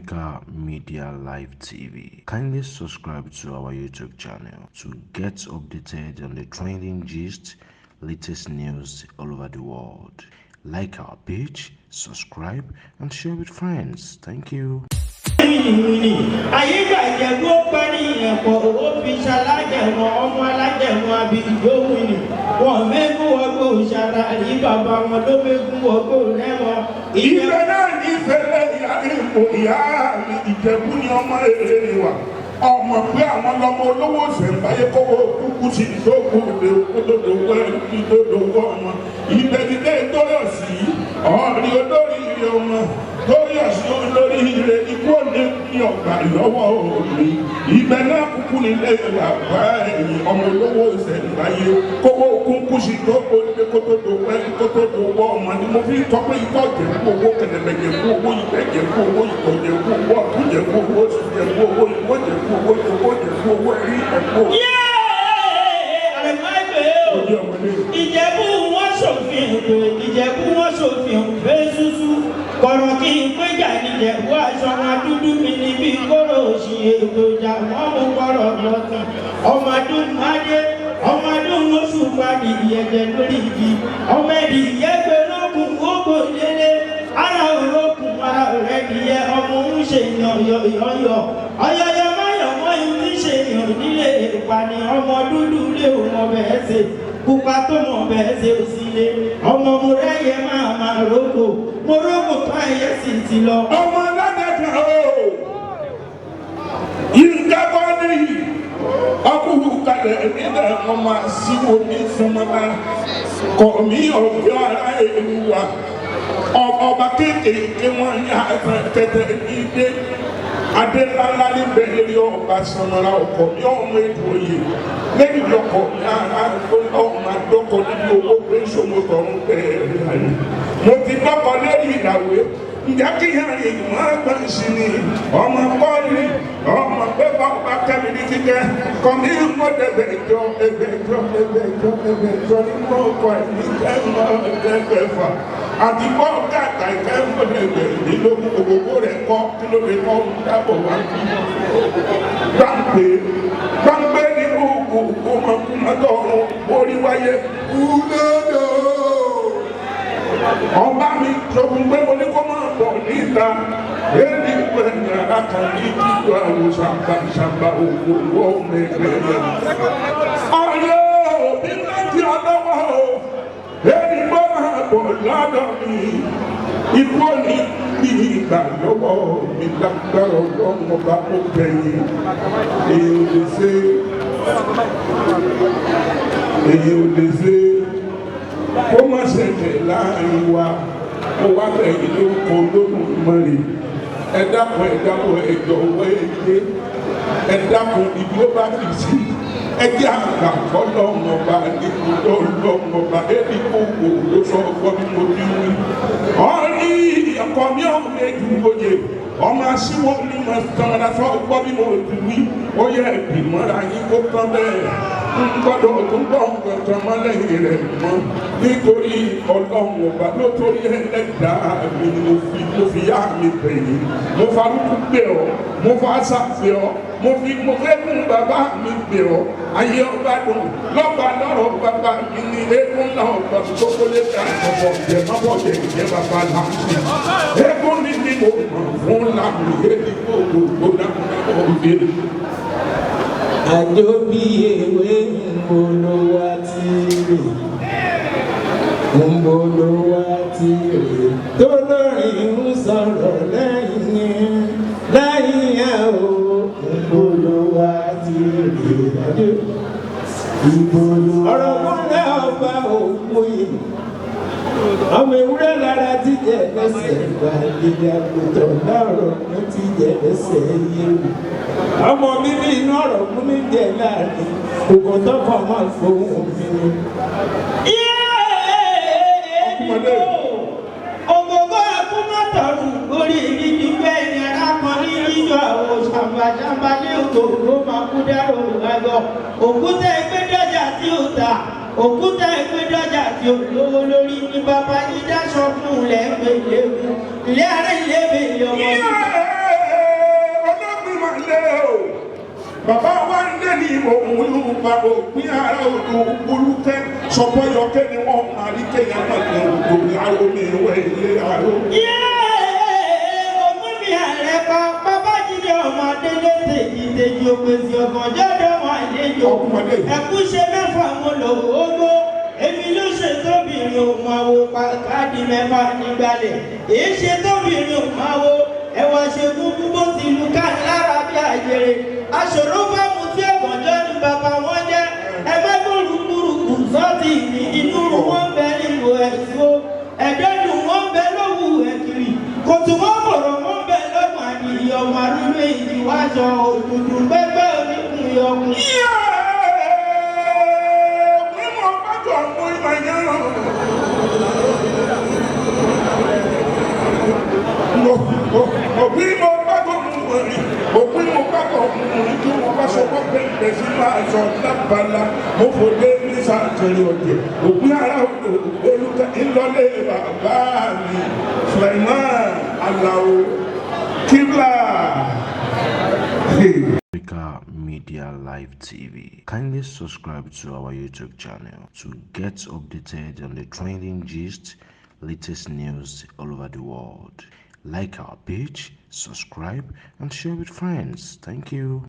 AfricamediaLive TV. Kindly subscribe to our YouTube channel to get updated on the trending gist, latest news all over the world. Like our page, subscribe, and share with friends. Thank you. Ayégbà ìjẹ̀bú ó parí ẹ̀pọ̀ owó fi ṣalájẹ̀mọ́ ọmọ alájẹ̀mọ́ àbí ìjọ́wìn ni wọ́n mẹ́gún wọ́gbó ṣara rí bàbá wọn ló mẹ́gún wọ́gbó rẹ́mọ. Ìfẹ́ náà ní ìfẹ́lẹ́ ìyá ìpò ìyá mi Ìjẹ̀bú ni ọmọ èrè ni wà. Ọmọ pé àwọn lọmọ olówó ṣẹ̀ǹbáyé kówó kúkú sí ìdókòwò òdòdó ìdódòwò ọmọ. Ìbẹ̀dìdé tóyọ̀ sí ọ̀rí olórí ilé ọmọ. Tóyọ̀ sí olórí ilé ikú òde ní ọ̀gbà lọ́wọ́ òní. Ibẹ̀ náà kúkú nílé bàbá ẹ̀yìn ọmọ olówó ṣẹ̀ǹbáyé kówó kúkú sí kótódòwò ọmọ ni mo fi tọ́pẹ́ ikọ́ jẹ̀kú owó kẹ̀lẹ̀bẹ̀ jẹ̀kú owó ìgbẹ́ jẹ̀kú owó ìkọ̀ jẹ̀kú owó ọ̀tún jẹ̀kú owó sì jẹ̀kú owó ìwọ́ jẹ̀kú owó jẹ̀kú owó ẹ̀rí ẹ̀kú. Ìjẹ̀bú wọn ṣòfin ètò Ìjẹ̀bú wọn ṣòfin òfé ṣúṣú kọ̀rọ̀ kí n péjà níjẹ̀bú aṣọ wọn dúdú mi níbi kóró òṣì ètò ìjà wọn mú kọ̀rọ̀ lọ́tàn ọmọdún májé ọmọdún oṣù padì ìyẹ̀jẹ̀ lórí igi ọmọ ẹ̀dì ìyẹ́gbẹ́ lókun gbogbo délé ara òrókùn ara rẹ̀ nìyẹn ọmọ ń ṣe ìyọ̀yọ̀ ọ̀yọ̀yọ̀ máyọ̀ wọ́n yìí ti ṣe ìyàn nílé ìpànì ọmọ dúdú lé òun ọbẹ̀ ẹ̀ṣẹ̀ pupa tó mọ̀ ọbẹ̀ ẹ̀ṣẹ̀ òsìlé ọmọ mo rẹ́yẹ máa rókò mo rókò tó ẹ̀yẹ sì ti lọ. Ọmọ aládàkà o Yinka Qaudri ọkùnrin kalẹ̀ nígbà wọn máa síwò ní sọmọlá kọ̀ mí ọ̀gbẹ́ ara ìlú wa ọba kéékèèké wọn ní tẹ̀tẹ̀ ìdè adélálá níbẹ̀ lórí ọba sọmọlá ọkọ̀ ní ọmọ ètò yìí lẹ́yìn lọ́kọ̀ ní ara ọmọ àdọ́kọ̀ nínú owó pé sọmọtọ̀ ń bẹ̀rẹ̀ mo ti dọ́kọ̀ lórí ìyàwó ìjà kí yàrá yìí máa gbà sí ni ọmọ Qaudri ọmọ pépà ọba kẹ́mi ní kíkẹ́ kọ́mí mọ́tẹ́bẹ̀ ìjọ ẹgbẹ̀jọ nínú ọkọ̀ ẹ̀ẹ́dẹ́gbẹ̀fà àdìgbò kàkà ìkẹ́mọ̀tẹ́bẹ̀ nílòkù Ogogo rẹ̀ kọ́ kí ló lè kọ́ dábọ̀ wá gbàgbé nínú ọmọkùnmọ́tò orí wáyé kúlódò ọba mi sọfún pé mo ní kó máa bọ̀ níta èdè pẹ̀lú àkànní kíkọ àwọn ṣàmbá òkòwò mẹ́rẹ̀ẹ́rẹ́. Ọ̀yọ́ òbí láti ọlọ́wọ́ o èdè bọ́ máa bọ̀ lọ́dọ̀ mi ikú òní bí ìgbà lọ́wọ́ mi lágbára ọlọ́run ọba ó bẹ̀yìn èyí ò lè ṣe kó má ṣẹlẹ̀ láàrin wa kó wá bẹ̀yìn ló kó lóhùn mọ́rin ẹ dákun ẹjọ́ owó ẹgbẹ́ ẹ dákun ibi ó bá fi sí ẹjẹ́ àgbà fọlọ́run ọba nípò lọ́run ọba ẹbí kókò ló sọ ọgbọ́n bí mo bí wí. ọ̀rí ọkọ mi ọ̀hún méjì wòye ọmọ aṣíwọ́ ní mo tán ara sọ ọgbọ́n bí mo bí wí ó yẹ ìgbìmọ̀ra yín kó tán bẹ́ẹ̀ gbọ́dọ̀ tó gbọ́ nǹkan mọ́ lẹ́yìn rẹ̀ mọ́ nítorí ọlọ́run ọba lótórí ẹlẹ́dàá mi ni mo fi yá mi bẹ̀yìn mo farúkú gbé ọ mo fa àṣà gbé ọ mo fẹ́ mú bàbá mi gbé ọ ayé ọba dùn lọ́ba lọ́rọ̀ bàbá mi ní eégún náà ọba gbogbo lè ká ọ̀pọ̀ jẹ mọ́bọ̀ jẹ ìjẹ bàbá làǹtì eégún ní bí mo mọ̀ fún làmì èdè gbogbo náà ọ̀gbẹ́. Ajobiewe mbolowa tire tolórin ń sọ̀rọ̀ lẹ́yìn ẹ̀ o mbolowa tire ọ̀rọ̀ fúnlẹ̀ ọba òkú yìí ọmọ ewúrẹ́ lára ti jẹ lẹ́sẹ̀ gbàgede àgùntàn lọ́rọ̀ ló ti jẹ lẹ́sẹ̀ yéwu ọmọ bíbí inú ọ̀rọ̀ fún mi jẹ láàrin kòkò tó fọ́ máa fòun mi. Ogogo akúmọ̀tọ̀rù lórí ìdíjú bẹ́ẹ̀ ni arákùnrin yíyọ àwọn ṣàǹbàṣàǹbà ní Ogogo máa kú dárò àgọ́ òkúta ẹgbẹ́ dọ́jà tí ó ta òkúta ẹgbẹ́ dọ́jà tí ó lówó lórí ní bàbá yìí dáṣọ fún lẹ́gbẹ̀ẹ́ ilé ààrẹ ilé ìbèlè ọmọ Bàbá wa ń dé ní òun ló bá òpin ara odò olùkẹ́ sọpọ́yọkẹ́ ni wọ́n máa rí kéèyàn máa tẹ̀ odò aró mi ìwé ilé aró. Ògún mi ààrẹ pa Babájídé ọmọdé létè ìdèjì òpèsè ọ̀gànjọ́ dọ́mọ àlejò. Ẹ̀kú ṣe mẹ́fà mo lò ógó. Èmi ló ṣe tóbìnrin òun àwo káàdì mẹ́fà nígbàlẹ̀. Èyí ṣe tóbìnrin òun àwo ẹ̀wà ṣe gbogbo bó ti lu ká lára bí àjèrè. Aṣòro bá mu tí ọ̀gànjọ́ ni bàbá wọn jẹ́. Ẹgbẹ́ gbòrúgbòrúkù sọ́ọ̀tì ní inú wọn bẹ nílùú ẹ̀sùn. Ẹ̀dẹ́nu wọn bẹ lówù ẹ̀kiri. Kòtù wọn bọ̀rọ̀ wọn bẹ lọ́gbọ̀n àdìyẹ ọmọ arúgbó ìdíwájọ òdùdù gbẹgbẹ́ oníkùn yọkùn. Òbí mo gbàgbọ́ tí mo bá sọ pé bẹ́ẹ̀ sí máa sọ lábala mo fò dé ní sàtẹ̀lẹ̀ ọ̀jẹ̀ òbí ara olùkẹ́ ńlọlé bàbá mi Sulaiman Alao Kibla. Africa Media Live TV. Kindly subscribe to our YouTube channel to get updated on the trending gist, latest news all over the world. Like our page, subscribe, and share with friends. Thank you.